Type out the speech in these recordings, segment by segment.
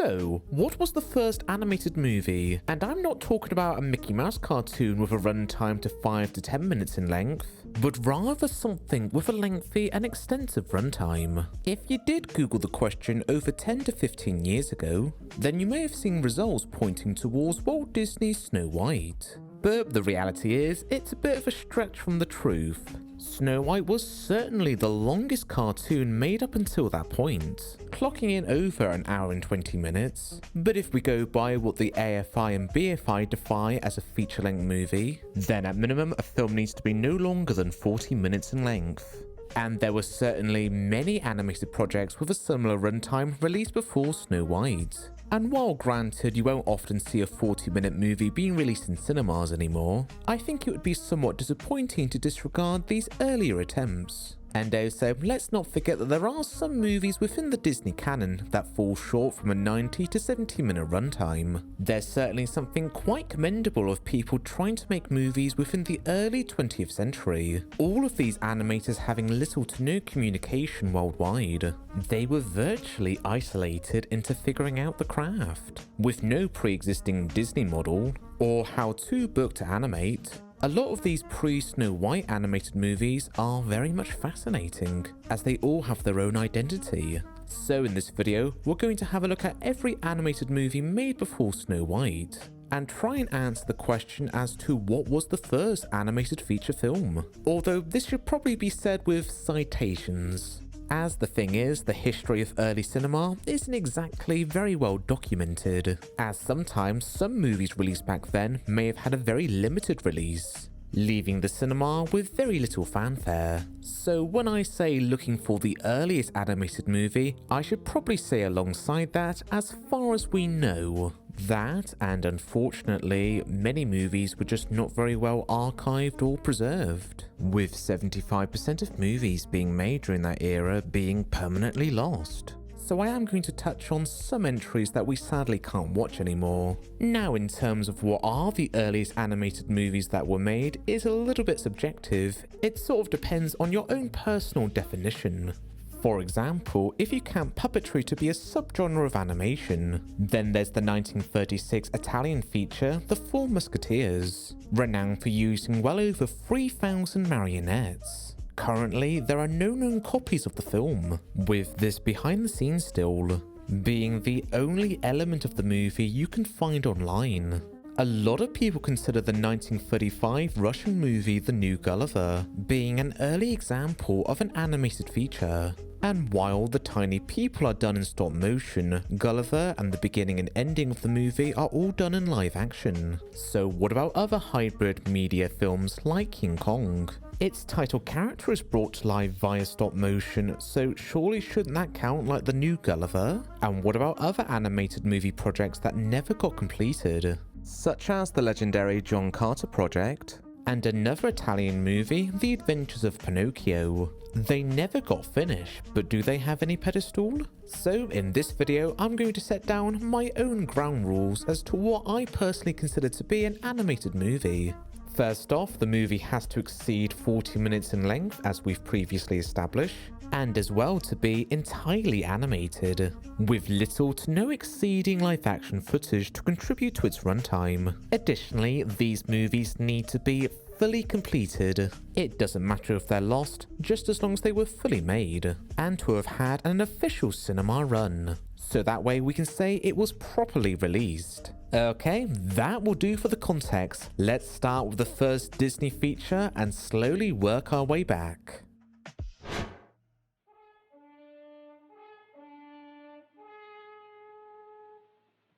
So, what was the first animated movie? And I'm not talking about a Mickey Mouse cartoon with a runtime to 5 to 10 minutes in length, but rather something with a lengthy and extensive runtime. If you did Google the question over 10 to 15 years ago, then you may have seen results pointing towards Walt Disney's Snow White. But the reality is, it's a bit of a stretch from the truth. Snow White was certainly the longest cartoon made up until that point, clocking in over an hour and 20 minutes. But if we go by what the AFI and BFI define as a feature-length movie, then at minimum a film needs to be no longer than 40 minutes in length. And there were certainly many animated projects with a similar runtime released before Snow White. And while granted you won't often see a 40-minute movie being released in cinemas anymore, I think it would be somewhat disappointing to disregard these earlier attempts. And also, let's not forget that there are some movies within the Disney canon that fall short from a 90 to 70 minute runtime. There's certainly something quite commendable of people trying to make movies within the early 20th century, all of these animators having little to no communication worldwide. They were virtually isolated into figuring out the craft, with no pre-existing Disney model or how-to book to animate. A lot of these pre-Snow White animated movies are very much fascinating, as they all have their own identity. So in this video, we're going to have a look at every animated movie made before Snow White, and try and answer the question as to what was the first animated feature film. Although this should probably be said with citations, as the thing is, the history of early cinema isn't exactly very well documented, as sometimes some movies released back then may have had a very limited release, leaving the cinema with very little fanfare. So when I say looking for the earliest animated movie, I should probably say alongside that, as far as we know, that, and unfortunately, many movies were just not very well archived or preserved, with 75% of movies being made during that era being permanently lost. So I am going to touch on some entries that we sadly can't watch anymore. Now, in terms of what are the earliest animated movies that were made is a little bit subjective. It sort of depends on your own personal definition. For example, if you count puppetry to be a subgenre of animation, then there's the 1936 Italian feature The Four Musketeers, renowned for using well over 3,000 marionettes. Currently, there are no known copies of the film, with this behind-the-scenes still being the only element of the movie you can find online. A lot of people consider the 1935 Russian movie The New Gulliver being an early example of an animated feature. And while the tiny people are done in stop motion, Gulliver and the beginning and ending of the movie are all done in live action. So what about other hybrid media films like King Kong? Its title character is brought to life via stop motion, so surely shouldn't that count like The New Gulliver? And what about other animated movie projects that never got completed, such as the legendary John Carter project, and another Italian movie, The Adventures of Pinocchio? They never got finished, but do they have any pedestal? So in this video, I'm going to set down my own ground rules as to what I personally consider to be an animated movie. First off, the movie has to exceed 40 minutes in length, as we've previously established, and as well to be entirely animated, with little to no exceeding live action footage to contribute to its runtime. Additionally, these movies need to be fully completed. It doesn't matter if they're lost, just as long as they were fully made, and to have had an official cinema run, so that way we can say it was properly released. Okay, that will do for the context. Let's start with the first Disney feature and slowly work our way back.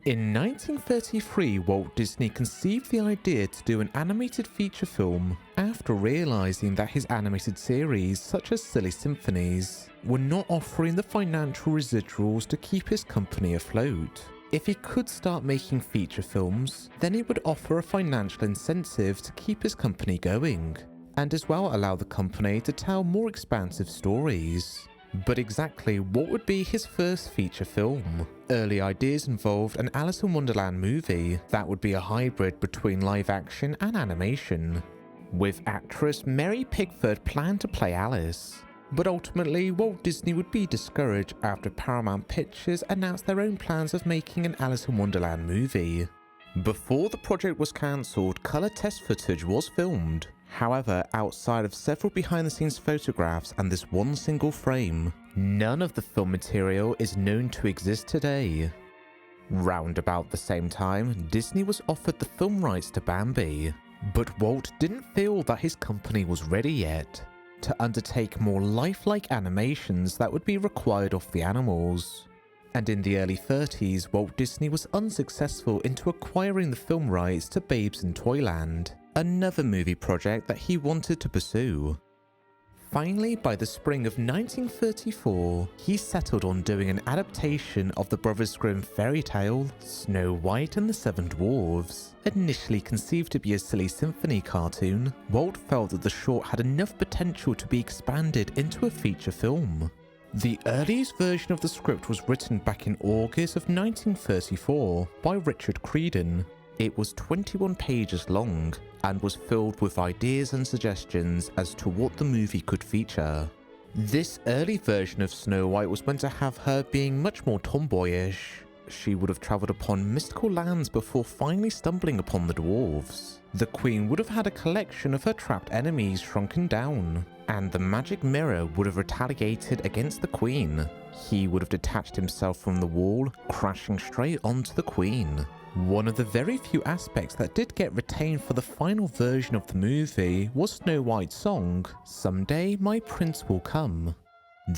In 1933, Walt Disney conceived the idea to do an animated feature film after realizing that his animated series, such as Silly Symphonies, were not offering the financial residuals to keep his company afloat. If he could start making feature films, then it would offer a financial incentive to keep his company going, and as well allow the company to tell more expansive stories. But exactly what would be his first feature film? Early ideas involved an Alice in Wonderland movie that would be a hybrid between live action and animation, with actress Mary Pickford planned to play Alice. But ultimately, Walt Disney would be discouraged after Paramount Pictures announced their own plans of making an Alice in Wonderland movie. Before the project was cancelled, colour test footage was filmed. However, outside of several behind-the-scenes photographs and this one single frame, none of the film material is known to exist today. Round about the same time, Disney was offered the film rights to Bambi, but Walt didn't feel that his company was ready yet to undertake more lifelike animations that would be required of the animals. And in the early 30s, Walt Disney was unsuccessful into acquiring the film rights to Babes in Toyland, another movie project that he wanted to pursue. Finally, by the spring of 1934, he settled on doing an adaptation of the Brothers Grimm fairy tale, Snow White and the Seven Dwarfs. Initially conceived to be a silly symphony cartoon, Walt felt that the short had enough potential to be expanded into a feature film. The earliest version of the script was written back in August of 1934 by Richard Creedon. It was 21 pages long and was filled with ideas and suggestions as to what the movie could feature. This early version of Snow White was meant to have her being much more tomboyish. She would have travelled upon mystical lands before finally stumbling upon the dwarves. The Queen would have had a collection of her trapped enemies shrunken down, and the magic mirror would have retaliated against the Queen. He would have detached himself from the wall, crashing straight onto the Queen. One of the very few aspects that did get retained for the final version of the movie was Snow White's song, "Someday My Prince Will Come."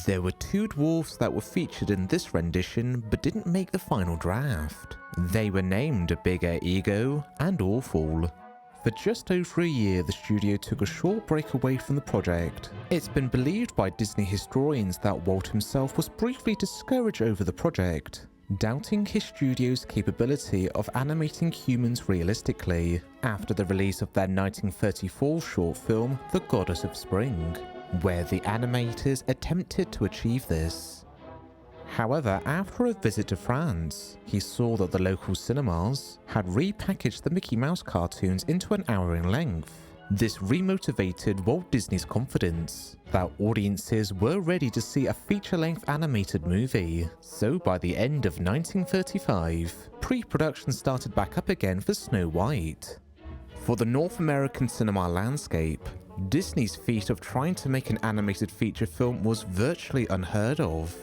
There were two dwarfs that were featured in this rendition but didn't make the final draft. They were named Bigger Ego and Awful. For just over a year, the studio took a short break away from the project. It's been believed by Disney historians that Walt himself was briefly discouraged over the project, doubting his studio's capability of animating humans realistically after the release of their 1934 short film, The Goddess of Spring, where the animators attempted to achieve this. However, after a visit to France, he saw that the local cinemas had repackaged the Mickey Mouse cartoons into an hour in length. This remotivated Walt Disney's confidence that audiences were ready to see a feature-length animated movie. So by the end of 1935, pre-production started back up again for Snow White. For the North American cinema landscape, Disney's feat of trying to make an animated feature film was virtually unheard of.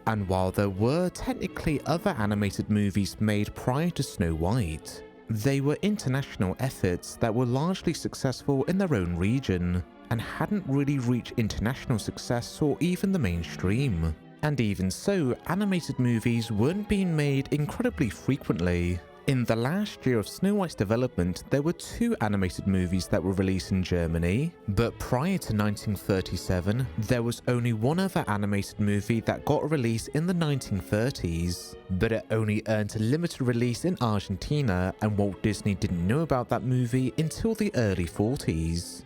And while there were technically other animated movies made prior to Snow White, they were international efforts that were largely successful in their own region and hadn't really reached international success or even the mainstream. And even so, animated movies weren't being made incredibly frequently. In the last year of Snow White's development, there were 2 animated movies that were released in Germany, but prior to 1937, there was only one other animated movie that got a release in the 1930s, but it only earned a limited release in Argentina, and Walt Disney didn't know about that movie until the early 40s.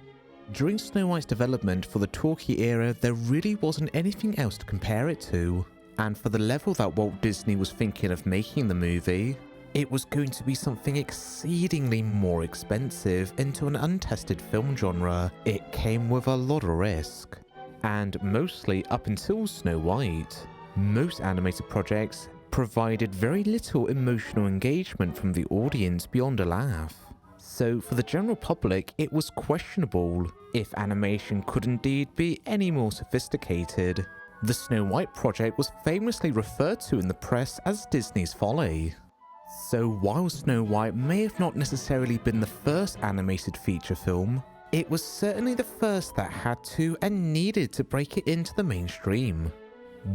During Snow White's development for the talkie era, there really wasn't anything else to compare it to, and for the level that Walt Disney was thinking of making the movie, it was going to be something exceedingly more expensive into an untested film genre. It came with a lot of risk. And mostly up until Snow White, most animated projects provided very little emotional engagement from the audience beyond a laugh. So for the general public, it was questionable if animation could indeed be any more sophisticated. The Snow White project was famously referred to in the press as Disney's folly. So while Snow White may have not necessarily been the first animated feature film, it was certainly the first that had to and needed to break it into the mainstream.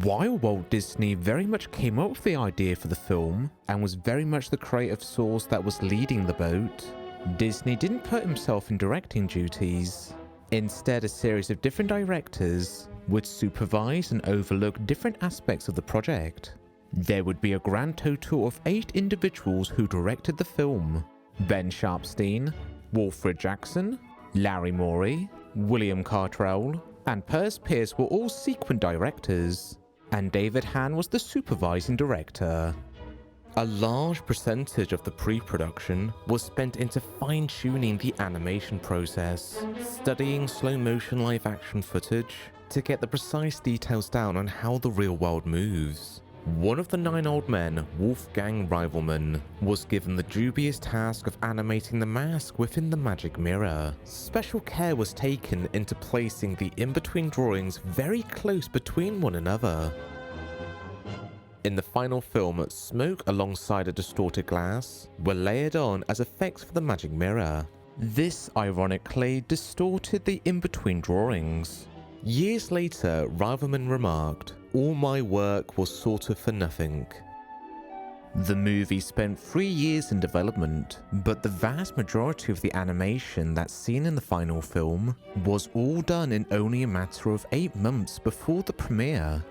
While Walt Disney very much came up with the idea for the film and was very much the creative source that was leading the boat, Disney didn't put himself in directing duties. Instead, a series of different directors would supervise and overlook different aspects of the project. There would be a grand total of 8 individuals who directed the film. Ben Sharpstein, Wilfred Jackson, Larry Morey, William Cartrell, and Perce Pierce were all sequent directors, and David Hann was the supervising director. A large percentage of the pre-production was spent into fine-tuning the animation process, studying slow-motion live-action footage to get the precise details down on how the real world moves. One of the 9 old men, Wolfgang Rivelman, was given the dubious task of animating the mask within the magic mirror. Special care was taken into placing the in-between drawings very close between one another. In the final film, smoke alongside a distorted glass were layered on as effects for the magic mirror. This, ironically, distorted the in-between drawings. Years later, Rivelman remarked, "All my work was sort of for nothing." The movie spent 3 years in development, but the vast majority of the animation that's seen in the final film was all done in only a matter of 8 months before the premiere.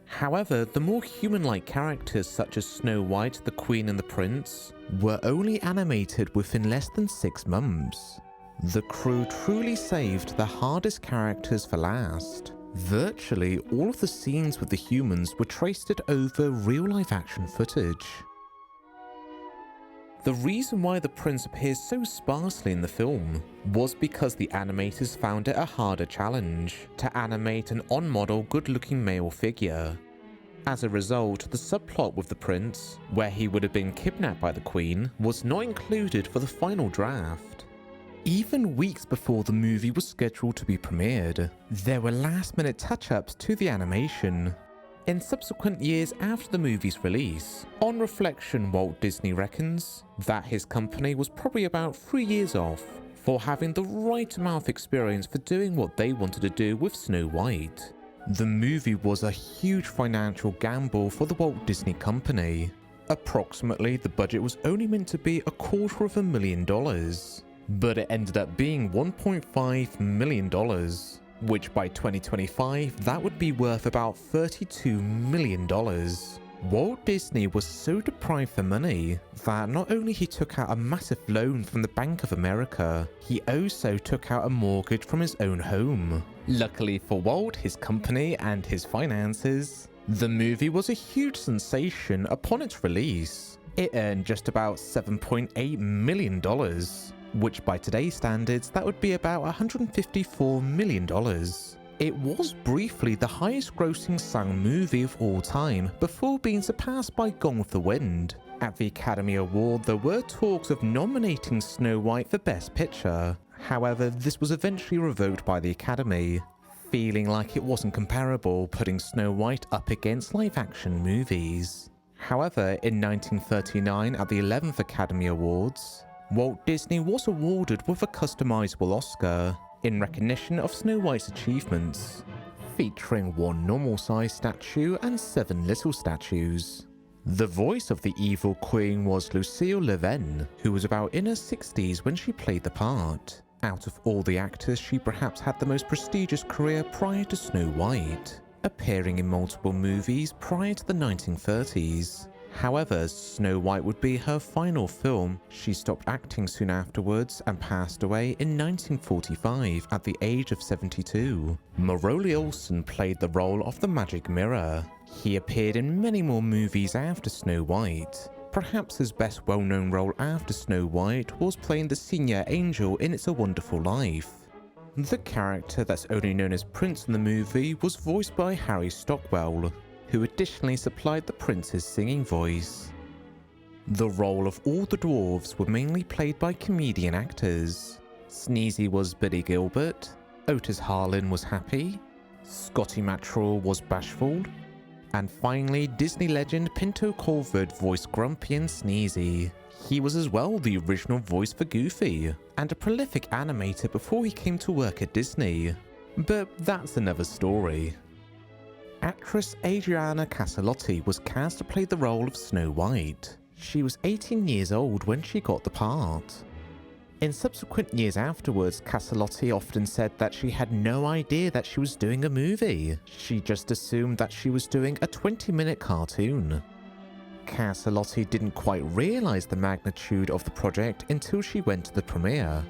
However, the more human-like characters such as Snow White, the Queen and the Prince were only animated within less than 6 months. The crew truly saved the hardest characters for last. Virtually all of the scenes with the humans were traced over real life action footage. The reason why the prince appears so sparsely in the film was because the animators found it a harder challenge to animate an on-model good-looking male figure. As a result, the subplot with the prince, where he would have been kidnapped by the queen, was not included for the final draft. Even weeks before the movie was scheduled to be premiered, there were last-minute touch-ups to the animation. In subsequent years after the movie's release, on reflection, Walt Disney reckons that his company was probably about 3 years off for having the right amount of experience for doing what they wanted to do with Snow White. The movie was a huge financial gamble for the Walt Disney Company. Approximately, the budget was only meant to be $250,000, but it ended up being $1.5 million. Which by 2025, that would be worth about $32 million. Walt Disney was so deprived of money that not only he took out a massive loan from the Bank of America, he also took out a mortgage from his own home. Luckily for Walt, his company, and his finances, the movie was a huge sensation upon its release. It earned just about $7.8 million. Which by today's standards, that would be about $154 million. It was briefly the highest grossing sound movie of all time before being surpassed by Gone with the Wind. At the Academy Award, there were talks of nominating Snow White for Best Picture. However, this was eventually revoked by the Academy, feeling like it wasn't comparable putting Snow White up against live-action movies. However, in 1939 at the 11th Academy Awards, Walt Disney was awarded with a customizable Oscar in recognition of Snow White's achievements, featuring 1 normal-sized statue and 7 little statues. The voice of the evil queen was Lucille Leven, who was about in her 60s when she played the part. Out of all the actors, she perhaps had the most prestigious career prior to Snow White, appearing in multiple movies prior to the 1930s. However, Snow White would be her final film. She stopped acting soon afterwards and passed away in 1945 at the age of 72. Marolly Olson played the role of the Magic Mirror. He appeared in many more movies after Snow White. Perhaps his best well-known role after Snow White was playing the senior angel in It's a Wonderful Life. The character that's only known as Prince in the movie was voiced by Harry Stockwell, who additionally supplied the prince's singing voice. The role of all the dwarves were mainly played by comedian actors. Sneezy was Billy Gilbert, Otis Harlin was Happy, Scotty Mattrell was Bashful, and finally Disney legend Pinto Colvard voiced Grumpy and Sneezy. He was as well the original voice for Goofy, and a prolific animator before he came to work at Disney. But that's another story. Actress Adriana Caselotti was cast to play the role of Snow White. She was 18 years old when she got the part. In subsequent years afterwards, Caselotti often said that she had no idea that she was doing a movie. She just assumed that she was doing a 20-minute cartoon. Caselotti didn't quite realize the magnitude of the project until she went to the premiere.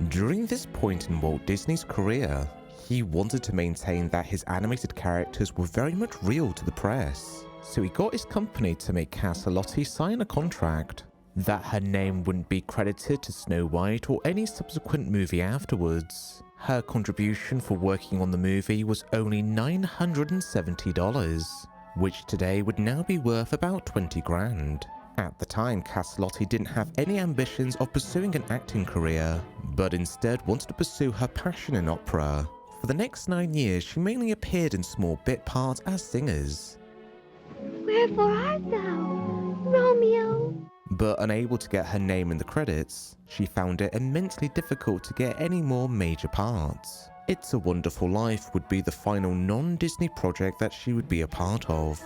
During this point in Walt Disney's career, he wanted to maintain that his animated characters were very much real to the press. So he got his company to make Castellotti sign a contract that her name wouldn't be credited to Snow White or any subsequent movie afterwards. Her contribution for working on the movie was only $970, which today would now be worth about 20 grand. At the time, Castellotti didn't have any ambitions of pursuing an acting career, but instead wanted to pursue her passion in opera. For the next 9 years, she mainly appeared in small bit parts as singers. Wherefore art thou, Romeo? But unable to get her name in the credits, she found it immensely difficult to get any more major parts. It's a Wonderful Life would be the final non-Disney project that she would be a part of.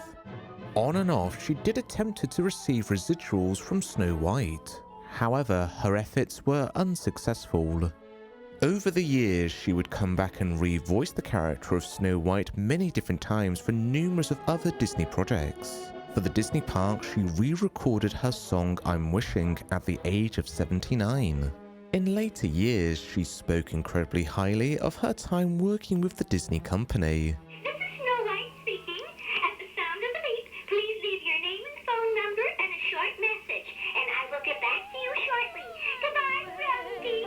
On and off, she did attempt to receive residuals from Snow White. However, her efforts were unsuccessful. Over the years, she would come back and re-voice the character of Snow White many different times for numerous of other Disney projects. For the Disney park, she re-recorded her song I'm Wishing at the age of 79. In later years, she spoke incredibly highly of her time working with the Disney company. This is Snow White speaking. At the sound of the beep, please leave your name and phone number and a short message, and I will get back to you shortly. Goodbye, Frosty.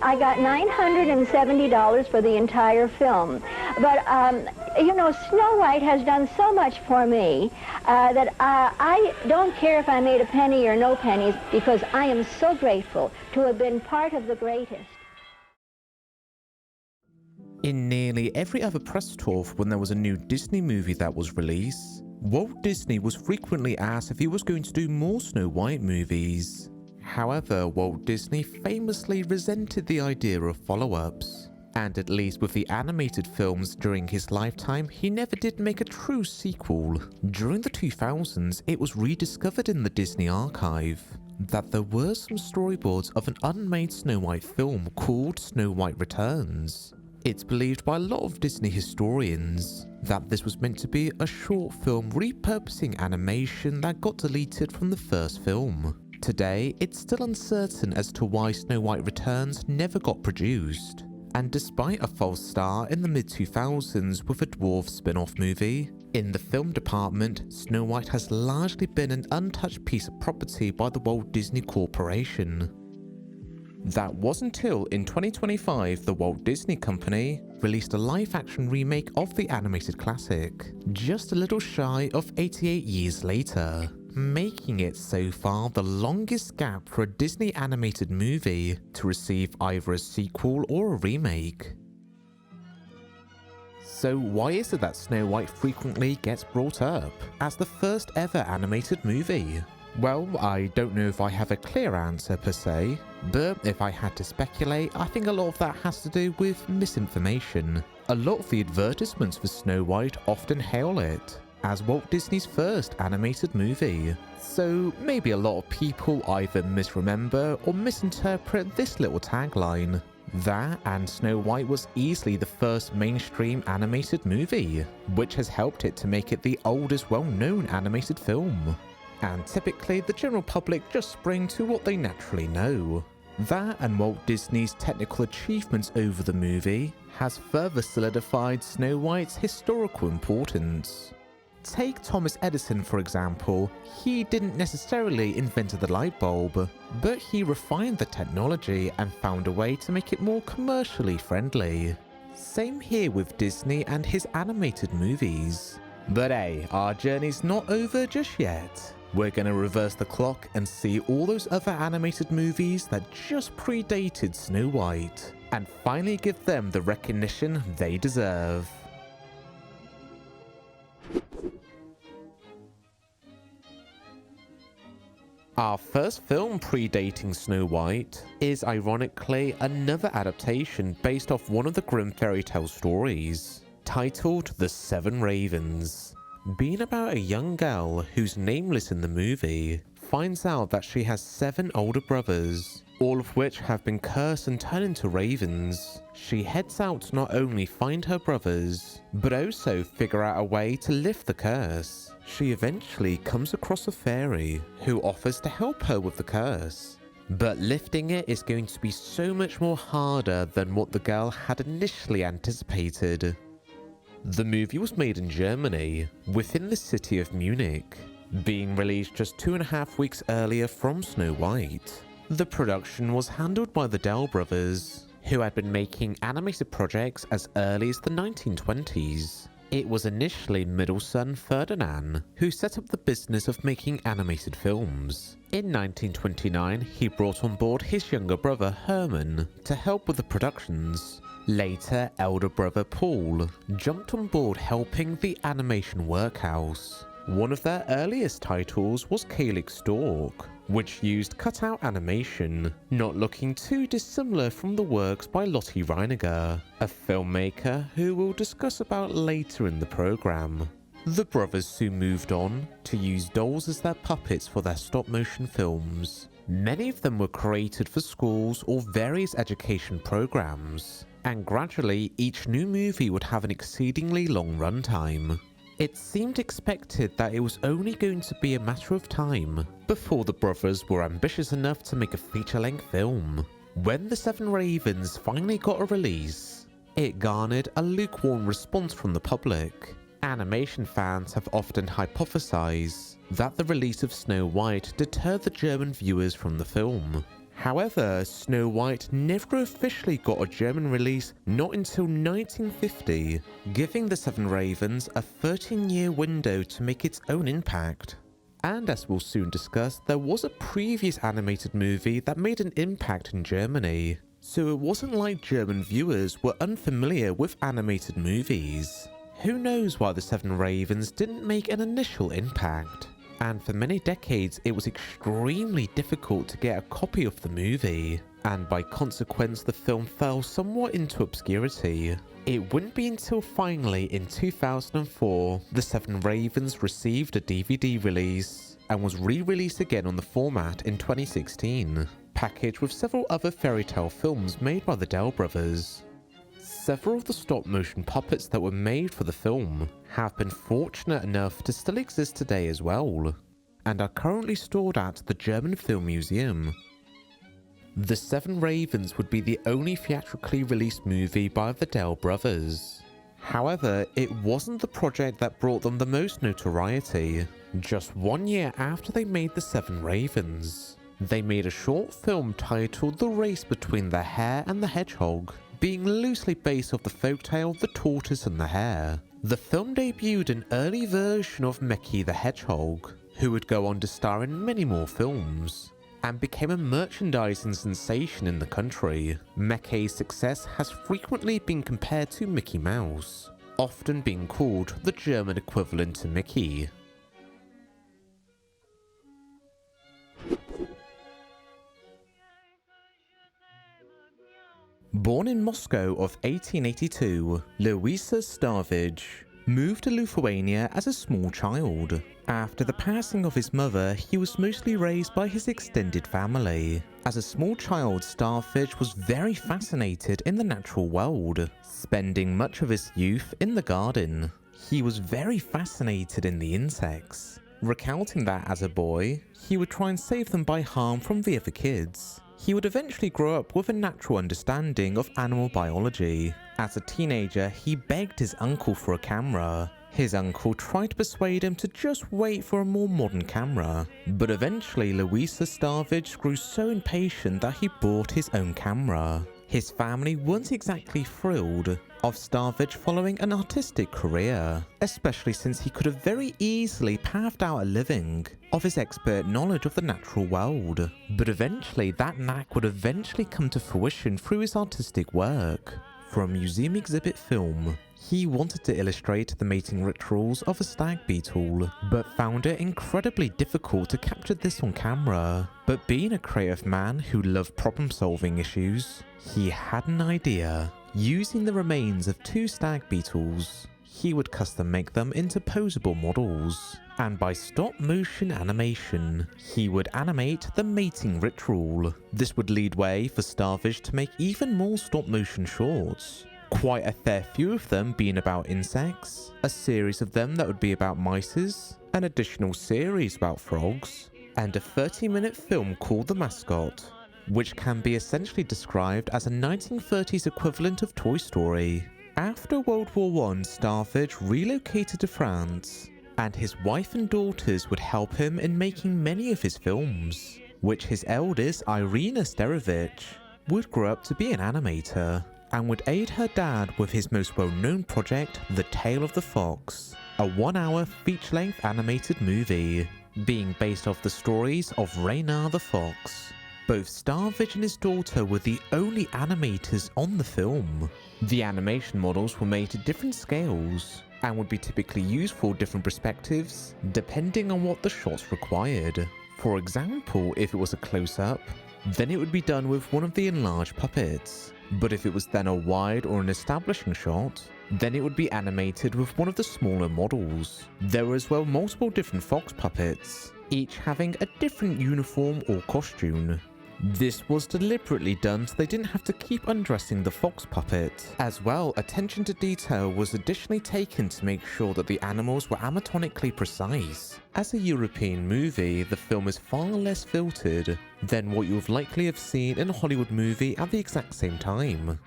I got $970 for the entire film. But, you know, Snow White has done so much for me that I don't care if I made a penny or no pennies, because I am so grateful to have been part of the greatest. In nearly every other press tour when there was a new Disney movie that was released, Walt Disney was frequently asked if he was going to do more Snow White movies. However, Walt Disney famously resented the idea of follow-ups, and at least with the animated films during his lifetime, he never did make a true sequel. During the 2000s, it was rediscovered in the Disney archive that there were some storyboards of an unmade Snow White film called Snow White Returns. It's believed by a lot of Disney historians that this was meant to be a short film repurposing animation that got deleted from the first film. Today, it's still uncertain as to why Snow White Returns never got produced. And despite a false start in the mid-2000s with a dwarf spin-off movie, in the film department, Snow White has largely been an untouched piece of property by the Walt Disney Corporation. That was until in 2025 the Walt Disney Company released a live-action remake of the animated classic, just a little shy of 88 years later, making it so far the longest gap for a Disney animated movie to receive either a sequel or a remake. So why is it that Snow White frequently gets brought up as the first ever animated movie? Well, I don't know if I have a clear answer per se, but if I had to speculate, I think a lot of that has to do with misinformation. A lot of the advertisements for Snow White often hail it as Walt Disney's first animated movie. So maybe a lot of people either misremember or misinterpret this little tagline. That and Snow White was easily the first mainstream animated movie, which has helped it to make it the oldest well-known animated film. And typically the general public just spring to what they naturally know. That and Walt Disney's technical achievements over the movie has further solidified Snow White's historical importance. Take Thomas Edison for example. He didn't necessarily invent the light bulb, but he refined the technology and found a way to make it more commercially friendly. Same here with Disney and his animated movies. But hey, our journey's not over just yet. We're gonna reverse the clock and see all those other animated movies that just predated Snow White, and finally give them the recognition they deserve. Our first film predating Snow White is ironically another adaptation based off one of the Grimm fairy tale stories, titled The Seven Ravens. Being about a young girl who's nameless in the movie, finds out that she has 7 older brothers, all of which have been cursed and turned into ravens. She heads out to not only find her brothers, but also figure out a way to lift the curse. She eventually comes across a fairy who offers to help her with the curse. But lifting it is going to be so much more harder than what the girl had initially anticipated. The movie was made in Germany, within the city of Munich, being released just 2.5 weeks earlier from Snow White. The production was handled by the Dell brothers, who had been making animated projects as early as the 1920s. It was initially middle son Ferdinand who set up the business of making animated films. In 1929, he brought on board his younger brother Herman to help with the productions. Later, elder brother Paul jumped on board helping the animation workhouse. One of their earliest titles was Calyx Stork, which used cutout animation, not looking too dissimilar from the works by Lotte Reiniger, a filmmaker who we'll discuss about later in the program. The brothers soon moved on to use dolls as their puppets for their stop-motion films. Many of them were created for schools or various education programs, and gradually each new movie would have an exceedingly long runtime. It seemed expected that it was only going to be a matter of time before the brothers were ambitious enough to make a feature-length film. When The Seven Ravens finally got a release, it garnered a lukewarm response from the public. Animation fans have often hypothesized that the release of Snow White deterred the German viewers from the film. However, Snow White never officially got a German release not until 1950, giving The Seven Ravens a 13-year window to make its own impact. And as we'll soon discuss, there was a previous animated movie that made an impact in Germany, so it wasn't like German viewers were unfamiliar with animated movies. Who knows why The Seven Ravens didn't make an initial impact? And for many decades it was extremely difficult to get a copy of the movie, and by consequence the film fell somewhat into obscurity. It wouldn't be until finally in 2004 The Seven Ravens received a DVD release and was re-released again on the format in 2016, packaged with several other fairy tale films made by the Dell brothers. Several of the stop-motion puppets that were made for the film have been fortunate enough to still exist today as well, and are currently stored at the German Film Museum. The Seven Ravens would be the only theatrically released movie by the Dell brothers. However, it wasn't the project that brought them the most notoriety. Just 1 year after they made The Seven Ravens, they made a short film titled The Race Between the Hare and the Hedgehog, being loosely based off the folktale The Tortoise and the Hare. The film debuted an early version of Mekki the Hedgehog, who would go on to star in many more films, and became a merchandising sensation in the country. Mekki's success has frequently been compared to Mickey Mouse, often being called the German equivalent to Mickey. Born in Moscow of 1882, Louisa Starvich moved to Lithuania as a small child. After the passing of his mother, he was mostly raised by his extended family. As a small child, Starvich was very fascinated in the natural world, spending much of his youth in the garden. He was very fascinated in the insects, recounting that as a boy, he would try and save them by harm from the other kids. He would eventually grow up with a natural understanding of animal biology. As a teenager, he begged his uncle for a camera. His uncle tried to persuade him to just wait for a more modern camera, but eventually Louisa Starvich grew so impatient that he bought his own camera. His family weren't exactly thrilled of Starvich following an artistic career, especially since he could have very easily paved out a living of his expert knowledge of the natural world. But eventually that knack would eventually come to fruition through his artistic work. For a museum exhibit film, he wanted to illustrate the mating rituals of a stag beetle, but found it incredibly difficult to capture this on camera. But being a creative man who loved problem-solving issues, he had an idea. Using the remains of 2 stag beetles, he would custom make them into posable models, and by stop-motion animation, he would animate the mating ritual. This would lead way for Starvich to make even more stop-motion shorts, quite a fair few of them being about insects, a series of them that would be about mice, an additional series about frogs, and a 30-minute film called The Mascot, which can be essentially described as a 1930s equivalent of Toy Story. After World War I, Starvidge relocated to France, and his wife and daughters would help him in making many of his films, which his eldest, Irina Sterovich, would grow up to be an animator, and would aid her dad with his most well-known project, The Tale of the Fox, a 1-hour feature-length animated movie, being based off the stories of Reynard the Fox. Both Starvidge and his daughter were the only animators on the film. The animation models were made to different scales, and would be typically used for different perspectives, depending on what the shots required. For example, if it was a close-up, then it would be done with one of the enlarged puppets. But if it was then a wide or an establishing shot, then it would be animated with one of the smaller models. There were as well multiple different fox puppets, each having a different uniform or costume. This was deliberately done so they didn't have to keep undressing the fox puppet. As well, attention to detail was additionally taken to make sure that the animals were anatomically precise. As a European movie, the film is far less filtered than what you would likely have seen in a Hollywood movie at the exact same time.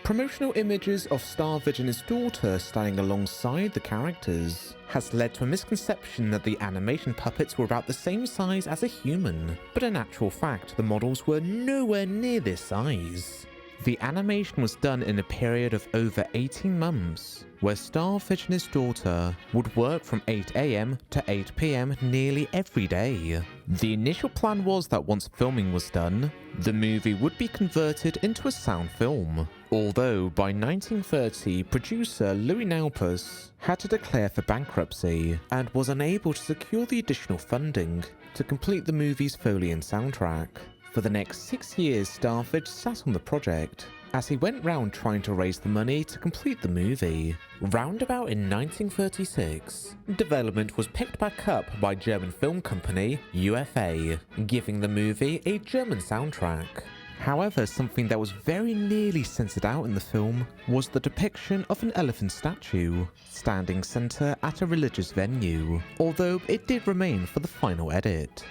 Promotional images of Starvidge and his daughter standing alongside the characters has led to a misconception that the animation puppets were about the same size as a human, but in actual fact the models were nowhere near this size. The animation was done in a period of over 18 months, where Starvidge and his daughter would work from 8 AM to 8 PM nearly every day. The initial plan was that once filming was done, the movie would be converted into a sound film, although by 1930 producer Louis Naupus had to declare for bankruptcy and was unable to secure the additional funding to complete the movie's Foley and soundtrack. For the next 6 years, Starvidge sat on the project, as he went round trying to raise the money to complete the movie. Roundabout in 1936, development was picked back up by German film company UFA, giving the movie a German soundtrack. However, something that was very nearly censored out in the film was the depiction of an elephant statue standing centre at a religious venue, although it did remain for the final edit.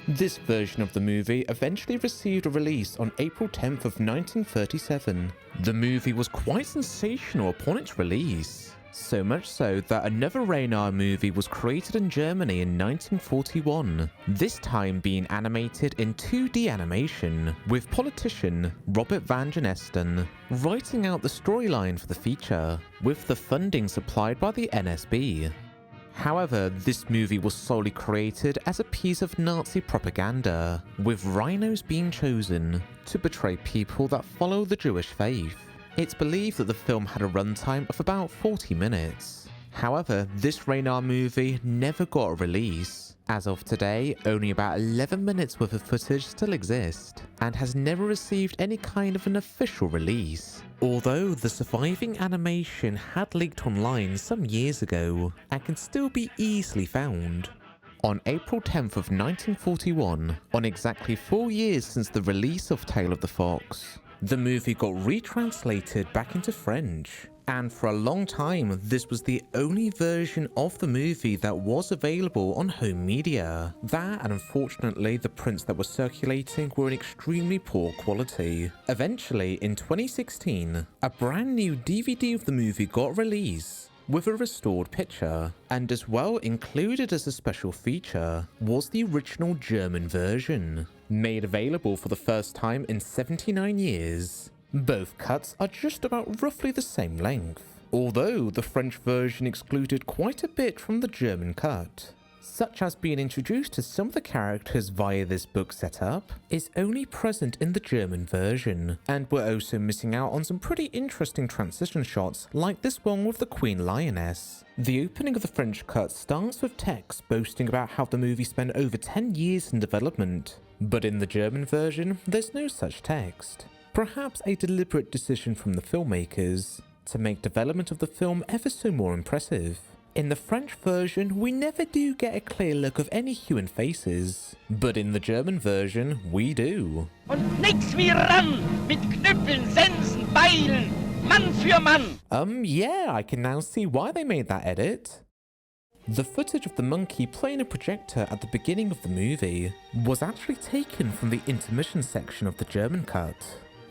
This version of the movie eventually received a release on April 10th of 1937. The movie was quite sensational upon its release, so much so that another Reynard movie was created in Germany in 1941, this time being animated in 2D animation, with politician Robert Van Genesten writing out the storyline for the feature, with the funding supplied by the NSB. However, this movie was solely created as a piece of Nazi propaganda, with rhinos being chosen to portray people that follow the Jewish faith. It's believed that the film had a runtime of about 40 minutes. However, this Reynard movie never got a release. As of today, only about 11 minutes worth of footage still exist, and has never received any kind of an official release. Although the surviving animation had leaked online some years ago, and can still be easily found. On April 10th of 1941, on exactly 4 years since the release of Tale of the Fox, the movie got retranslated back into French. And for a long time, this was the only version of the movie that was available on home media. That, and unfortunately, the prints that were circulating were in extremely poor quality. Eventually, in 2016, a brand new DVD of the movie got released, with a restored picture, and as well included as a special feature was the original German version, made available for the first time in 79 years. Both cuts are just about roughly the same length, although the French version excluded quite a bit from the German cut, such as being introduced to some of the characters via this book setup is only present in the German version, and we're also missing out on some pretty interesting transition shots like this one with the Queen Lioness. The opening of the French cut starts with text boasting about how the movie spent over 10 years in development, but in the German version there's no such text. Perhaps a deliberate decision from the filmmakers to make development of the film ever so more impressive. In the French version, we never do get a clear look of any human faces, but in the German version, we do. Und nix wie ran, mit Knüppeln, Sensen, Beilen, Mann für Mann. Yeah, I can now see why they made that edit. The footage of the monkey playing a projector at the beginning of the movie was actually taken from the intermission section of the German cut.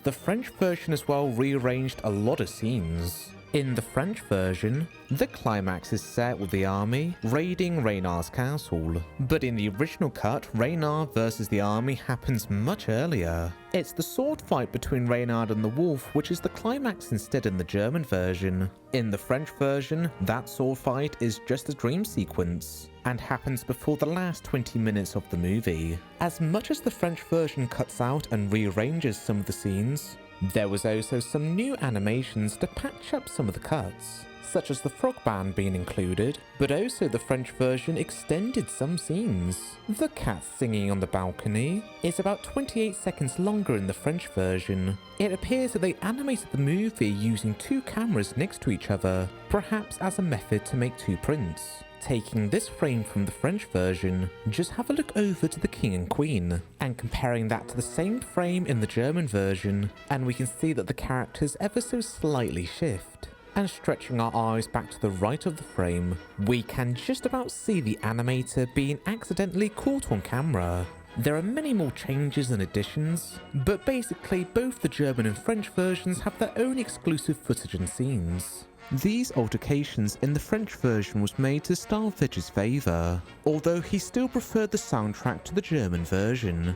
The French version as well rearranged a lot of scenes. In the French version, the climax is set with the army raiding Reynard's castle, but in the original cut, Reynard versus the army happens much earlier. It's the sword fight between Reynard and the wolf which is the climax instead in the German version. In the French version, that sword fight is just a dream sequence and happens before the last 20 minutes of the movie. As much as the French version cuts out and rearranges some of the scenes, there was also some new animations to patch up some of the cuts, such as the frog band being included, but also the French version extended some scenes. The cat singing on the balcony is about 28 seconds longer in the French version. It appears that they animated the movie using two cameras next to each other, perhaps as a method to make two prints. Taking this frame from the French version, just have a look over to the King and Queen, and comparing that to the same frame in the German version, and we can see that the characters ever so slightly shift. And stretching our eyes back to the right of the frame, we can just about see the animator being accidentally caught on camera. There are many more changes and additions, but basically both the German and French versions have their own exclusive footage and scenes. These altercations in the French version was made to Starfisch's favour, although he still preferred the soundtrack to the German version.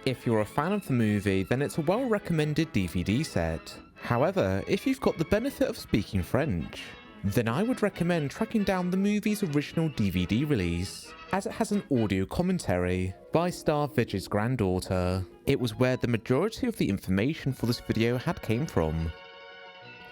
If you're a fan of the movie, then it's a well-recommended DVD set. However, if you've got the benefit of speaking French, then I would recommend tracking down the movie's original DVD release, as it has an audio commentary by Starfisch's granddaughter. It was where the majority of the information for this video had came from.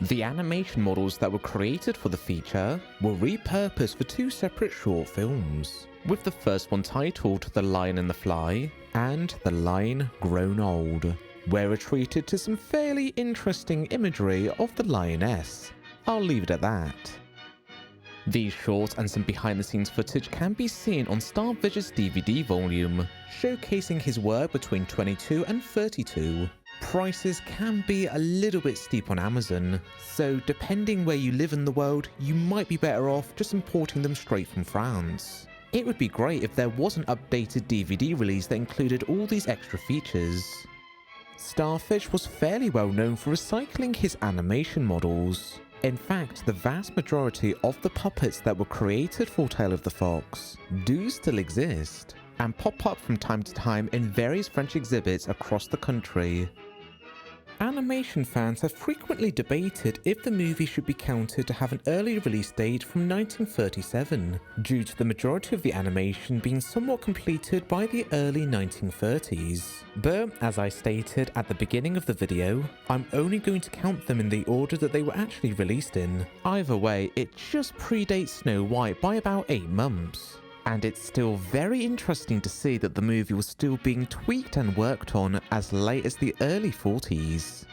The animation models that were created for the feature were repurposed for two separate short films, with the first one titled The Lion and the Fly and The Lion Grown Old, where we're treated to some fairly interesting imagery of the lioness. I'll leave it at that. These shorts and some behind the scenes footage can be seen on Starfisch's DVD volume, showcasing his work between 22 and 32. Prices can be a little bit steep on Amazon, so depending where you live in the world, you might be better off just importing them straight from France. It would be great if there was an updated DVD release that included all these extra features. Starfisch was fairly well known for recycling his animation models. In fact, the vast majority of the puppets that were created for Tale of the Fox do still exist, and pop up from time to time in various French exhibits across the country. Animation fans have frequently debated if the movie should be counted to have an early release date from 1937, due to the majority of the animation being somewhat completed by the early 1930s. But, as I stated at the beginning of the video, I'm only going to count them in the order that they were actually released in. Either way, it just predates Snow White by about 8 months. And it's still very interesting to see that the movie was still being tweaked and worked on as late as the early 40s.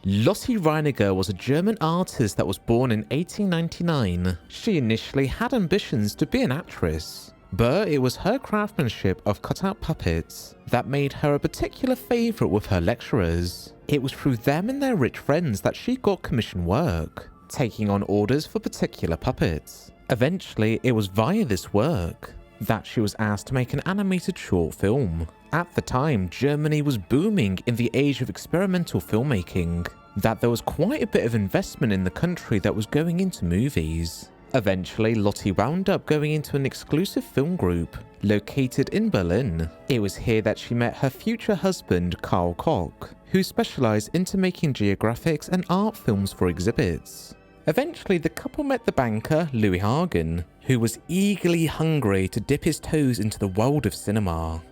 Lotte Reiniger was a German artist that was born in 1899. She initially had ambitions to be an actress, but it was her craftsmanship of cut-out puppets that made her a particular favourite with her lecturers. It was through them and their rich friends that she got commission work, taking on orders for particular puppets. Eventually, it was via this work that she was asked to make an animated short film. At the time, Germany was booming in the age of experimental filmmaking, that there was quite a bit of investment in the country that was going into movies. Eventually, Lotte wound up going into an exclusive film group located in Berlin. It was here that she met her future husband, Karl Koch, who specialized into making geographics and art films for exhibits. Eventually, the couple met the banker, Louis Hagen, who was eagerly hungry to dip his toes into the world of cinema.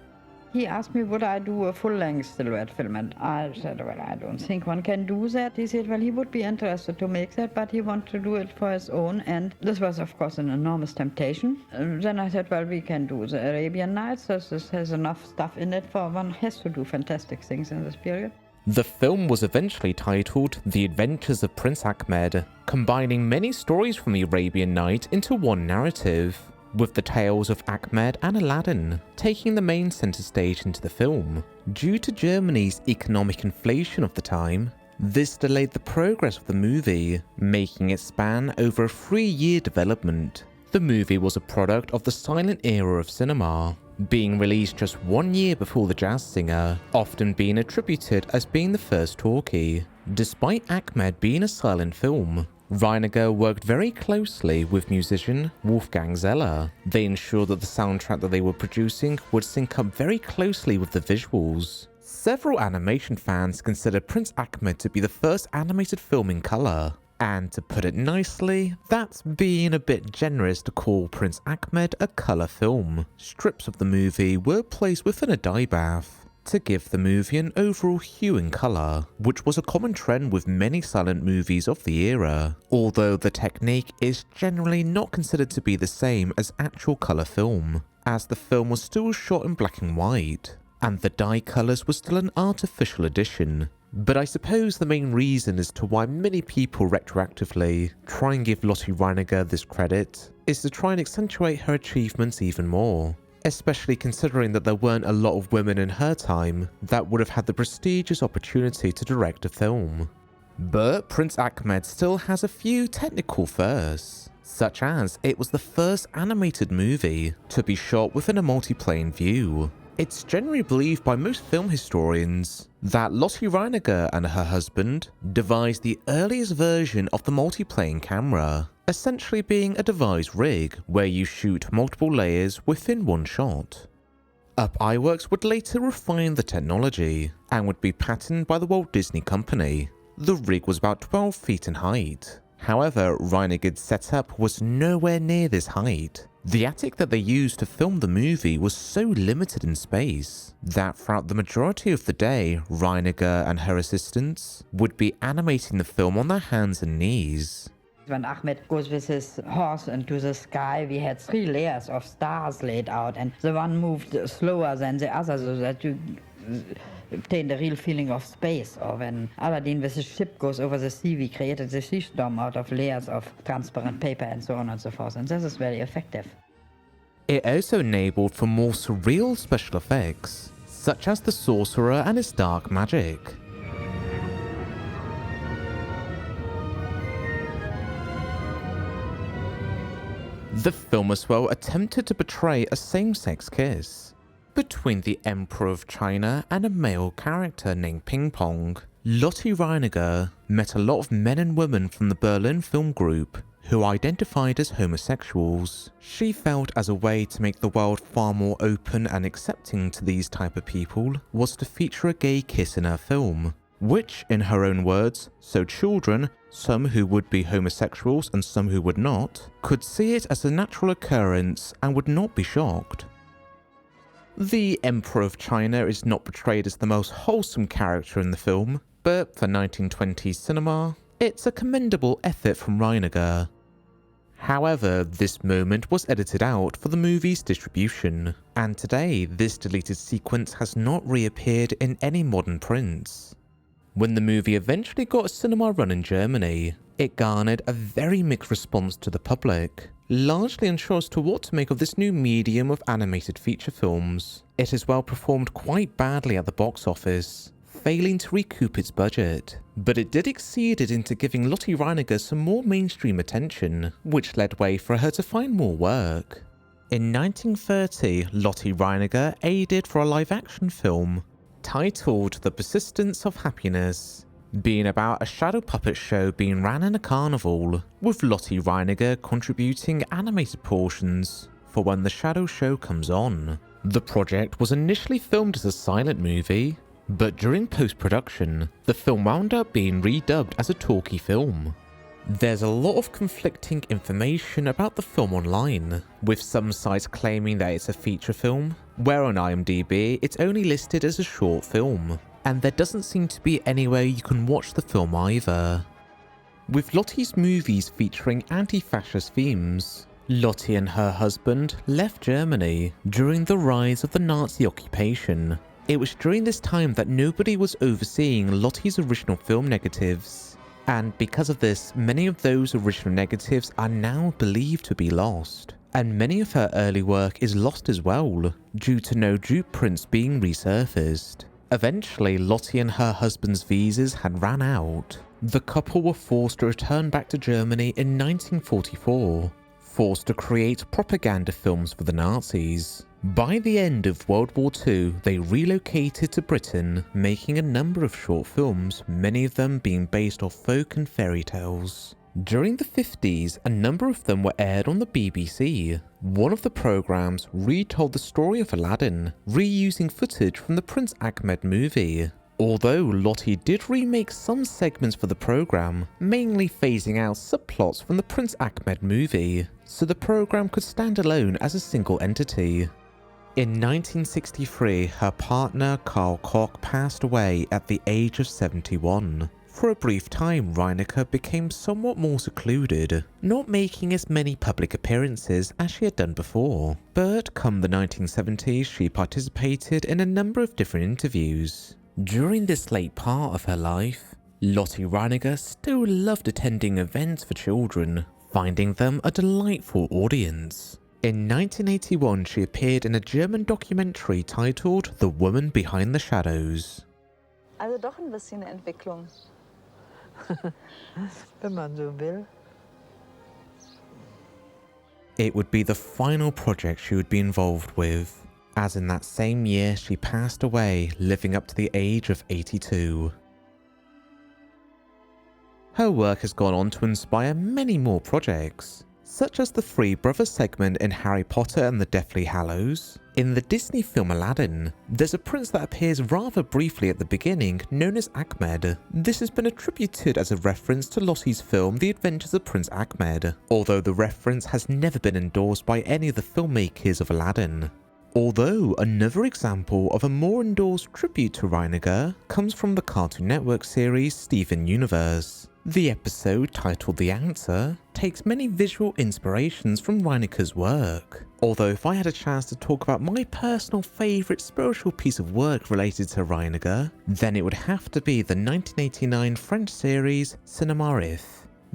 He asked me would I do a full-length silhouette film, and I said, well, I don't think one can do that. He said, well, he would be interested to make that, but he wanted to do it for his own, and this was, of course, an enormous temptation. Then I said, well, we can do the Arabian Nights, so this has enough stuff in it for one has to do fantastic things in this period. The film was eventually titled The Adventures of Prince Ahmed, combining many stories from the Arabian Night into one narrative, with the tales of Ahmed and Aladdin taking the main center stage into the film. Due to Germany's economic inflation of the time, this delayed the progress of the movie, making it span over a 3-year development. The movie was a product of the silent era of cinema, being released just 1 year before The Jazz Singer, often being attributed as being the first talkie. Despite Ahmed being a silent film, Reiniger worked very closely with musician Wolfgang Zeller. They ensured that the soundtrack that they were producing would sync up very closely with the visuals. Several animation fans consider Prince Ahmed to be the first animated film in colour. And to put it nicely, that's being a bit generous to call Prince Ahmed a colour film. Strips of the movie were placed within a dye bath to give the movie an overall hue and colour, which was a common trend with many silent movies of the era, although the technique is generally not considered to be the same as actual colour film, as the film was still shot in black and white, and the dye colours were still an artificial addition. But I suppose the main reason as to why many people retroactively try and give Lotte Reiniger this credit is to try and accentuate her achievements even more, especially considering that there weren't a lot of women in her time that would have had the prestigious opportunity to direct a film. But Prince Ahmed still has a few technical firsts, such as it was the first animated movie to be shot within a multiplane view. It's generally believed by most film historians that Lotte Reiniger and her husband devised the earliest version of the multiplane camera, essentially being a devised rig where you shoot multiple layers within one shot. Up Iwerks would later refine the technology and would be patented by the Walt Disney Company. The rig was about 12 feet in height. However, Reiniger's setup was nowhere near this height. The attic that they used to film the movie was so limited in space that throughout the majority of the day, Reiniger and her assistants would be animating the film on their hands and knees. When Ahmed goes with his horse into the sky, we had 3 layers of stars laid out, and the one moved slower than the other so that you obtain the real feeling of space. Or when Aladdin with his ship goes over the sea, we created the sea storm out of layers of transparent paper and so on and so forth, and this is very effective. It also enabled for more surreal special effects, such as the sorcerer and his dark magic. The film as well attempted to portray a same-sex kiss between the Emperor of China and a male character named Ping Pong. Lotte Reiniger met a lot of men and women from the Berlin film group who identified as homosexuals. She felt as a way to make the world far more open and accepting to these type of people was to feature a gay kiss in her film, which, in her own words, so children, some who would be homosexuals and some who would not, could see it as a natural occurrence and would not be shocked. The Emperor of China is not portrayed as the most wholesome character in the film, but for 1920s cinema, it's a commendable effort from Reiniger. However, this moment was edited out for the movie's distribution, and today this deleted sequence has not reappeared in any modern prints. When the movie eventually got a cinema run in Germany, it garnered a very mixed response to the public, largely unsure as to what to make of this new medium of animated feature films. It as well performed quite badly at the box office, failing to recoup its budget, but it did exceed it into giving Lotte Reiniger some more mainstream attention, which led way for her to find more work. In 1930, Lotte Reiniger aided for a live-action film titled The Persistence of Happiness, being about a shadow puppet show being ran in a carnival, with Lotte Reiniger contributing animated portions for when the shadow show comes on. The project was initially filmed as a silent movie, but during post-production, the film wound up being redubbed as a talkie film. There's a lot of conflicting information about the film online, with some sites claiming that it's a feature film, where on IMDb it's only listed as a short film, and there doesn't seem to be anywhere you can watch the film either. With Lotte's movies featuring anti-fascist themes, Lotte and her husband left Germany during the rise of the Nazi occupation. It was during this time that nobody was overseeing Lotte's original film negatives, and because of this, many of those original negatives are now believed to be lost, and many of her early work is lost as well, due to no dupe prints being resurfaced. Eventually, Lotte and her husband's visas had ran out. The couple were forced to return back to Germany in 1944. forced to create propaganda films for the Nazis. By the end of World War II, they relocated to Britain, making a number of short films, many of them being based off folk and fairy tales. During the 50s, a number of them were aired on the BBC. One of the programs retold the story of Aladdin, reusing footage from the Prince Ahmed movie. Although Lottie did remake some segments for the program, mainly phasing out subplots from the Prince Ahmed movie, so the program could stand alone as a single entity. In 1963, her partner Carl Koch passed away at the age of 71. For a brief time, Reinecker became somewhat more secluded, not making as many public appearances as she had done before. But come the 1970s, she participated in a number of different interviews. During this late part of her life, Lottie Reinecker still loved attending events for children, finding them a delightful audience. In 1981, she appeared in a German documentary titled The Woman Behind the Shadows. Also doch ein bisschen eine Entwicklung. Wenn man so will. It would be the final project she would be involved with, as in that same year she passed away, living up to the age of 82. Her work has gone on to inspire many more projects, such as the Three Brothers segment in Harry Potter and the Deathly Hallows. In the Disney film Aladdin, there's a prince that appears rather briefly at the beginning, known as Ahmed. This has been attributed as a reference to Lottie's film The Adventures of Prince Ahmed, although the reference has never been endorsed by any of the filmmakers of Aladdin. Although another example of a more endorsed tribute to Reinecker comes from the Cartoon Network series Steven Universe. The episode, titled The Answer, takes many visual inspirations from Reinecker's work. Although if I had a chance to talk about my personal favourite spiritual piece of work related to Reinecker, then it would have to be the 1989 French series Cinémarif,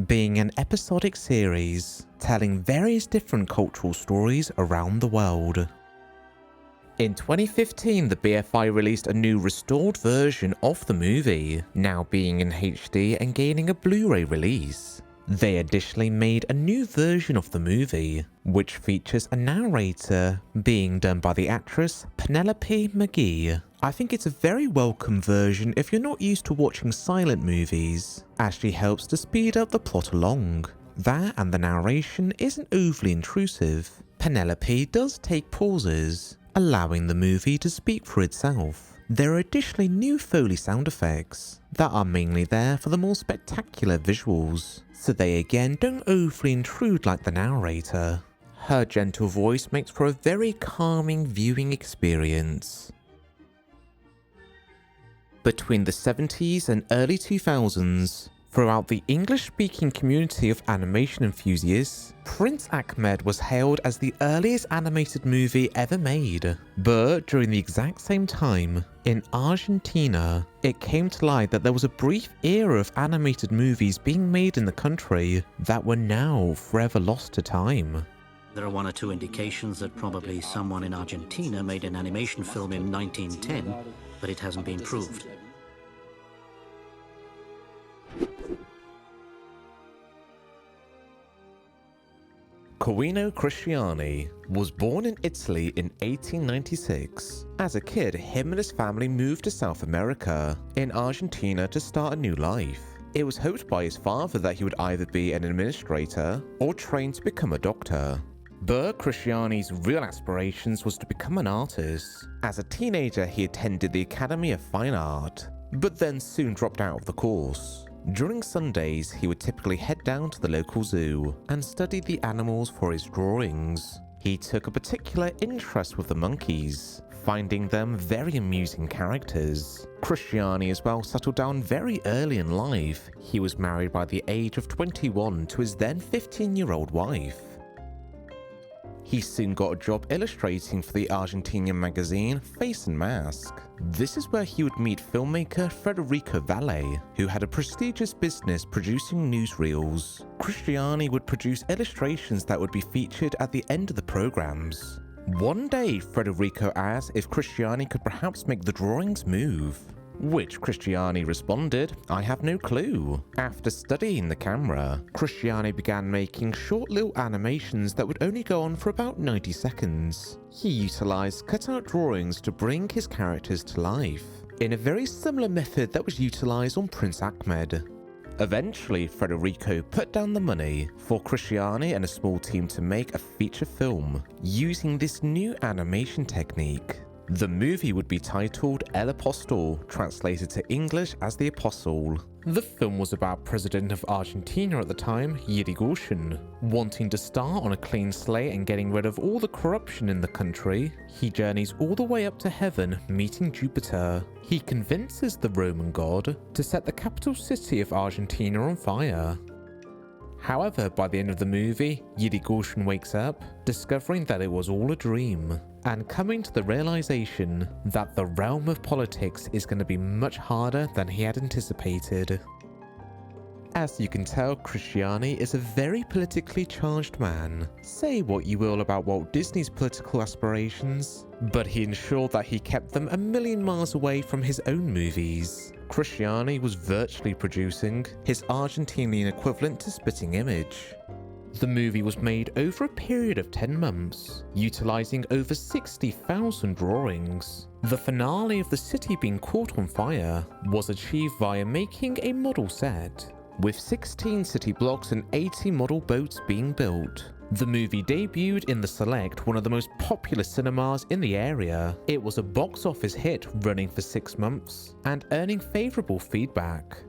being an episodic series telling various different cultural stories around the world. In 2015, the BFI released a new restored version of the movie, now being in HD and gaining a Blu-ray release. They additionally made a new version of the movie, which features a narrator being done by the actress Penelope McGee. I think it's a very welcome version if you're not used to watching silent movies, as she helps to speed up the plot along. That and the narration isn't overly intrusive. Penelope does take pauses, allowing the movie to speak for itself. There are additionally new Foley sound effects that are mainly there for the more spectacular visuals, so they again don't overly intrude like the narrator. Her gentle voice makes for a very calming viewing experience. Between the 70s and early 2000s, throughout the English-speaking community of animation enthusiasts, Prince Ahmed was hailed as the earliest animated movie ever made. But during the exact same time, in Argentina, it came to light that there was a brief era of animated movies being made in the country that were now forever lost to time. There are one or two indications that probably someone in Argentina made an animation film in 1910, but it hasn't been proved. Corvino Cristiani was born in Italy in 1896. As a kid, him and his family moved to South America, in Argentina, to start a new life. It was hoped by his father that he would either be an administrator or train to become a doctor. But Cristiani's real aspirations was to become an artist. As a teenager, he attended the Academy of Fine Art, but then soon dropped out of the course. During Sundays, he would typically head down to the local zoo and study the animals for his drawings. He took a particular interest with the monkeys, finding them very amusing characters. Cristiani as well settled down very early in life. He was married by the age of 21 to his then 15-year-old wife. He soon got a job illustrating for the Argentinian magazine Face and Mask. This is where he would meet filmmaker Federico Valle, who had a prestigious business producing newsreels. Cristiani would produce illustrations that would be featured at the end of the programs. One day, Federico asked if Cristiani could perhaps make the drawings move. Which Cristiani responded, "I have no clue." After studying the camera, Cristiani began making short little animations that would only go on for about 90 seconds. He utilized cutout drawings to bring his characters to life, in a very similar method that was utilized on Prince Ahmed. Eventually, Federico put down the money for Cristiani and a small team to make a feature film using this new animation technique. The movie would be titled El Apostol, translated to English as The Apostle. The film was about President of Argentina at the time, Irigoyen. Wanting to start on a clean slate and getting rid of all the corruption in the country, he journeys all the way up to heaven, meeting Jupiter. He convinces the Roman god to set the capital city of Argentina on fire. However, by the end of the movie, Irigoyen wakes up, discovering that it was all a dream, and coming to the realization that the realm of politics is going to be much harder than he had anticipated. As you can tell, Cristiani is a very politically charged man. Say what you will about Walt Disney's political aspirations, but he ensured that he kept them a million miles away from his own movies. Cristiani was virtually producing his Argentinian equivalent to Spitting Image. The movie was made over a period of 10 months, utilizing over 60,000 drawings. The finale of the city being caught on fire was achieved via making a model set, with 16 city blocks and 80 model boats being built. The movie debuted in the Select, one of the most popular cinemas in the area. It was a box office hit, running for 6 months and earning favourable feedback.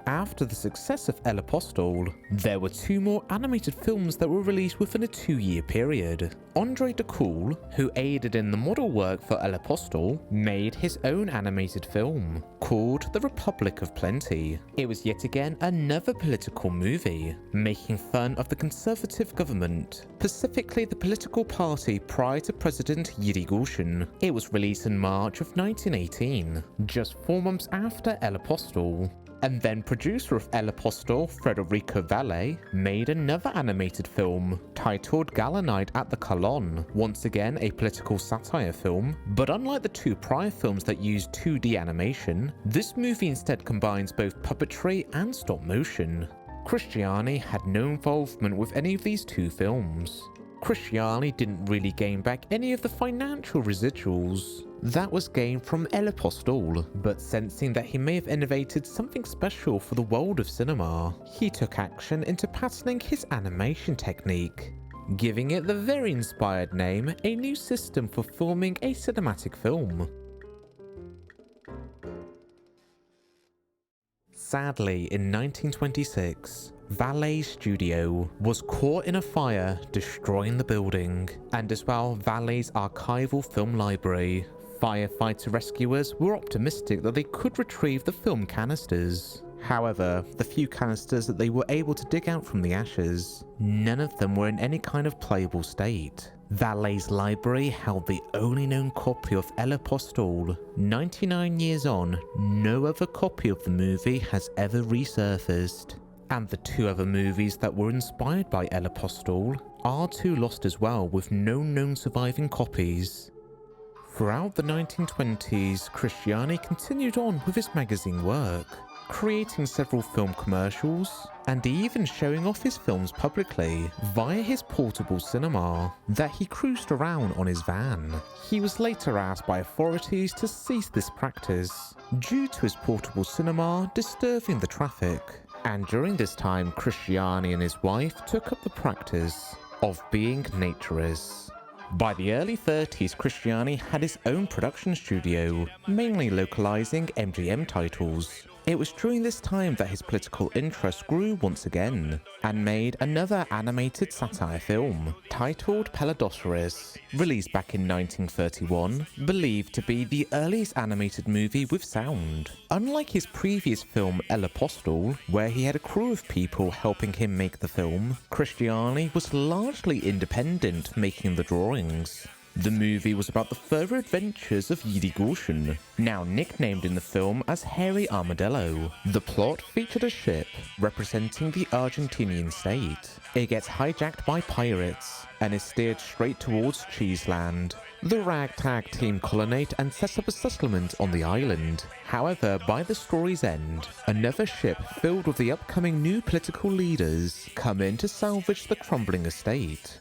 After the success of El Apostol, there were 2 more animated films that were released within a 2-year period. André Decool, who aided in the model work for El Apostol, made his own animated film called The Republic of Plenty. It was yet again another political movie, making fun of the conservative government, specifically the political party prior to President Irigoyen. It was released in March of 1918, just 4 months after El Apostol. And then producer of El Apostol, Federico Valle, made another animated film titled Galanite at the Colón, once again a political satire film, but unlike the 2 prior films that used 2D animation, this movie instead combines both puppetry and stop motion. Cristiani had no involvement with any of these 2 films. Cristiani didn't really gain back any of the financial residuals that was gained from El Apostol, but sensing that he may have innovated something special for the world of cinema, he took action into patenting his animation technique, giving it the very inspired name, a new system for filming a cinematic film. Sadly, in 1926, Valle's studio was caught in a fire, destroying the building, and as well Valle's archival film library. Firefighter rescuers were optimistic that they could retrieve the film canisters. However, the few canisters that they were able to dig out from the ashes, none of them were in any kind of playable state. Valle's library held the only known copy of El Apostol. 99 years on, no other copy of the movie has ever resurfaced. And the 2 other movies that were inspired by El Apostol are 2 lost as well, with no known surviving copies. Throughout the 1920s, Cristiani continued on with his magazine work, creating several film commercials, and even showing off his films publicly via his portable cinema that he cruised around on his van. He was later asked by authorities to cease this practice due to his portable cinema disturbing the traffic. And during this time, Cristiani and his wife took up the practice of being naturists. By the early 30s, Cristiani had his own production studio, mainly localizing MGM titles. It was during this time that his political interest grew once again, and made another animated satire film, titled Pelodocurus, released back in 1931, believed to be the earliest animated movie with sound. Unlike his previous film El Apostol, where he had a crew of people helping him make the film, Cristiani was largely independent making the drawings. The movie was about the further adventures of Irigoyen, now nicknamed in the film as Hairy Armadillo. The plot featured a ship representing the Argentinian state. It gets hijacked by pirates and is steered straight towards Cheeseland. The ragtag team colonate and set up a settlement on the island. However, by the story's end, another ship filled with the upcoming new political leaders come in to salvage the crumbling estate.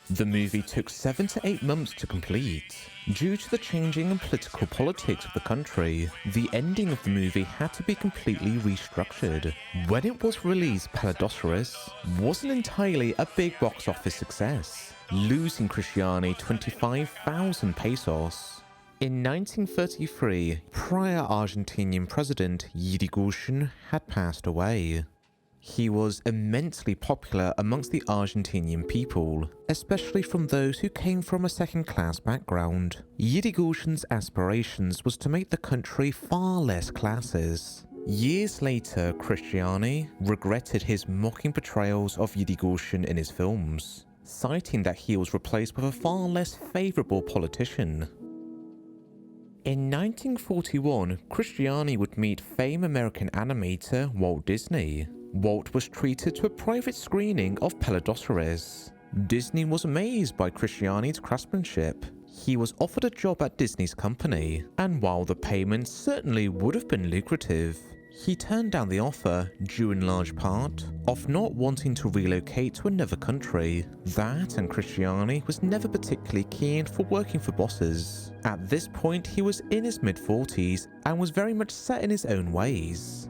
The movie took 7 to 8 months to complete. Due to the changing and political politics of the country, the ending of the movie had to be completely restructured. When it was released, Pelodocurus wasn't entirely a big box office success, losing Cristiani 25,000 pesos. In 1933, prior Argentinian president Irigoyen had passed away. He was immensely popular amongst the Argentinian people, especially from those who came from a second-class background. Irigoyen's aspirations was to make the country far less classes. Years later, Cristiani regretted his mocking portrayals of Irigoyen in his films, citing that he was replaced with a far less favourable politician. In 1941, Cristiani would meet famed American animator Walt Disney. Walt was treated to a private screening of Pelodocurus. Disney was amazed by Cristiani's craftsmanship. He was offered a job at Disney's company, and while the payment certainly would have been lucrative, he turned down the offer due in large part of not wanting to relocate to another country. That and Cristiani was never particularly keen for working for bosses. At this point, he was in his mid-40s and was very much set in his own ways.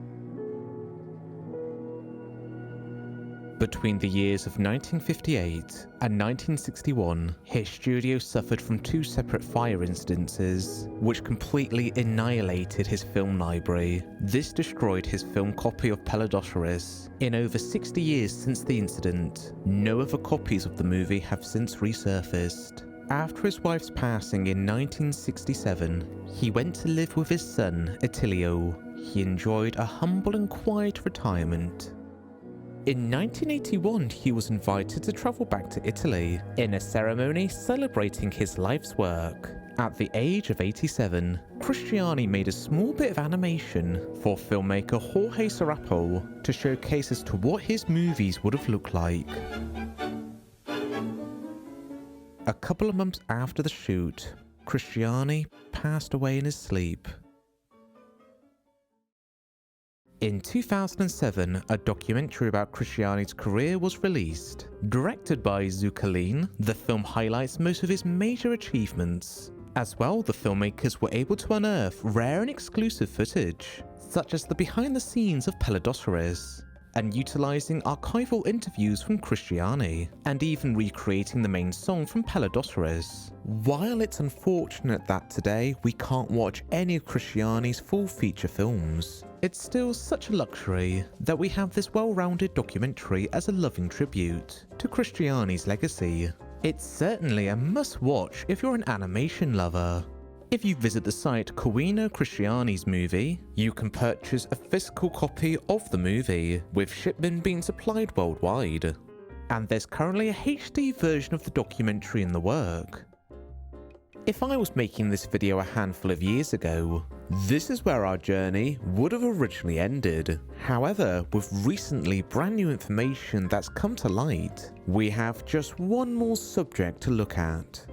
Between the years of 1958 and 1961, his studio suffered from 2 separate fire incidences, which completely annihilated his film library. This destroyed his film copy of Pelodocurus. In over 60 years since the incident, no other copies of the movie have since resurfaced. After his wife's passing in 1967, he went to live with his son, Attilio. He enjoyed a humble and quiet retirement. In 1981, he was invited to travel back to Italy in a ceremony celebrating his life's work. At the age of 87, Cristiani made a small bit of animation for filmmaker Jorge Sarapo to showcase as to what his movies would have looked like. A couple of months after the shoot, Cristiani passed away in his sleep. In 2007, a documentary about Cristiani's career was released. Directed by Zuccalin, the film highlights most of his major achievements. As well, the filmmakers were able to unearth rare and exclusive footage, such as the behind the scenes of Pelodocurus, and utilizing archival interviews from Cristiani, and even recreating the main song from Pelodocurus. While it's unfortunate that today we can't watch any of Cristiani's full feature films, it's still such a luxury that we have this well-rounded documentary as a loving tribute to Cristiani's legacy. It's certainly a must-watch if you're an animation lover. If you visit the site Kawino Cristiani's Movie, you can purchase a physical copy of the movie, with shipment being supplied worldwide. And there's currently a HD version of the documentary in the work. If I was making this video a handful of years ago, this is where our journey would have originally ended. However, with recently brand new information that's come to light, we have just one more subject to look at.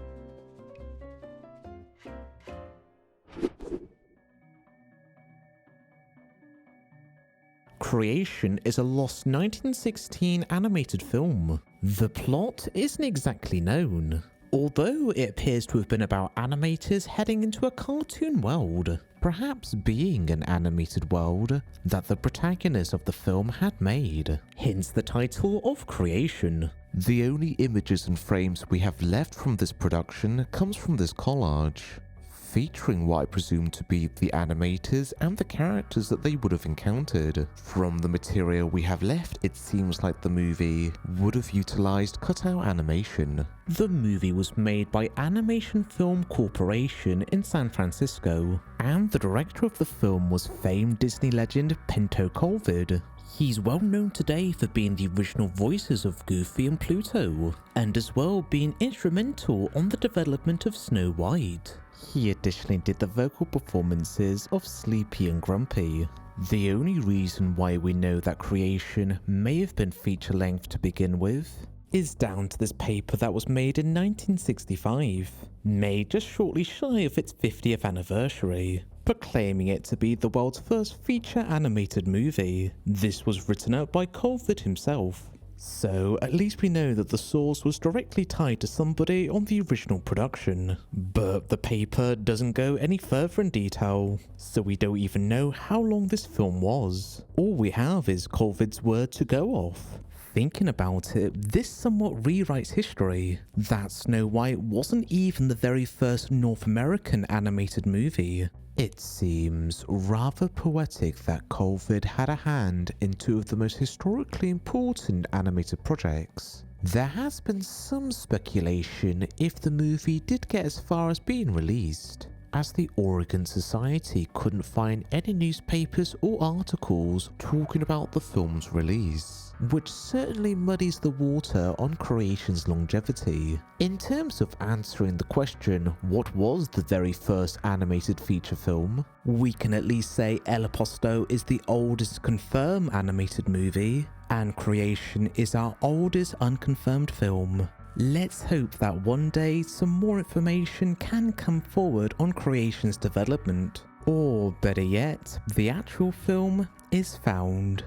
Creation is a lost 1916 animated film. The plot isn't exactly known, although it appears to have been about animators heading into a cartoon world, perhaps being an animated world that the protagonist of the film had made, hence the title of Creation. The only images and frames we have left from this production comes from this collage, featuring what I presume to be the animators and the characters that they would have encountered. From the material we have left, it seems like the movie would have utilized cutout animation. The movie was made by Animation Film Corporation in San Francisco, and the director of the film was famed Disney legend Pinto Colvin. He's well known today for being the original voices of Goofy and Pluto, and as well being instrumental on the development of Snow White. He additionally did the vocal performances of Sleepy and Grumpy. The only reason why we know that Creation may have been feature-length to begin with is down to this paper that was made in 1965, made just shortly shy of its 50th anniversary, proclaiming it to be the world's first feature animated movie. This was written out by Colvard himself, so at least we know that the source was directly tied to somebody on the original production. But the paper doesn't go any further in detail, so we don't even know how long this film was. All we have is Colvard's word to go off. Thinking about it, this somewhat rewrites history, that Snow White wasn't even the very first North American animated movie. It seems rather poetic that Colvard had a hand in two of the most historically important animated projects. There has been some speculation if the movie did get as far as being released, as the Oregon Society couldn't find any newspapers or articles talking about the film's release, which certainly muddies the water on Creation's longevity. In terms of answering the question, what was the very first animated feature film, we can at least say El Aposto is the oldest confirmed animated movie, and Creation is our oldest unconfirmed film. Let's hope that one day some more information can come forward on Creation's development, or better yet, the actual film is found.